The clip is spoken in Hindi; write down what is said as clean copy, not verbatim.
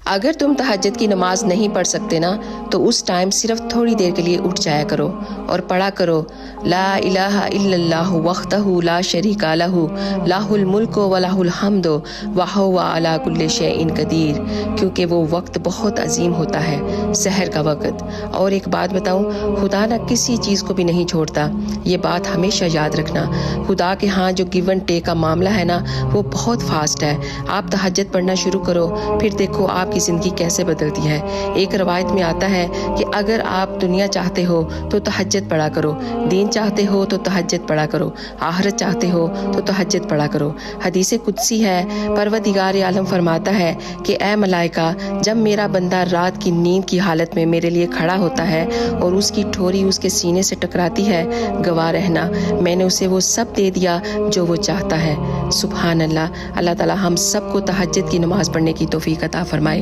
अगर तुम तहज्जुद की नमाज नहीं पढ़ सकते ना, तो उस टाइम सिर्फ थोड़ी देर के लिए उठ जाया करो और पढ़ा करो ला इलाहा इल्लल्लाहु वहदहु ला शरीका लहु लाहुल मुल्कु व लाहुल हम्दु व हुवा अला कुल्लि शैइन कदीर, क्योंकि वो वक्त बहुत अजीम होता है, सहर का वक्त। और एक बात बताऊं, खुदा ना किसी चीज़ को भी नहीं छोड़ता, ये बात हमेशा याद रखना। खुदा के यहाँ जो गिव एंड टेक का मामला है ना, वो बहुत फास्ट है। आप तहज्जुद पढ़ना शुरू करो, फिर देखो आपकी ज़िंदगी कैसे बदलती है। एक रवायत में आता है कि अगर आप दुनिया चाहते हो तो तहज्जुद पढ़ा करो, दीन चाहते हो तो तहज्जुद पढ़ा करो, आखिरत चाहते हो तो तहज्जुद पढ़ा करो। हदीस कुदसी है, परवरदिगार आलम फरमाता है कि ए मलाइका, जब मेरा बंदा रात की नींद की हालत में मेरे लिए खड़ा होता है और उसकी ठोरी उसके सीने से टकराती है, गवाह रहना मैंने उसे वो सब दे दिया जो वो चाहता है। सुभान अल्लाह। अल्लाह ताला हम सबको तहज्जुद की नमाज़ पढ़ने की तौफीक अता फरमाए।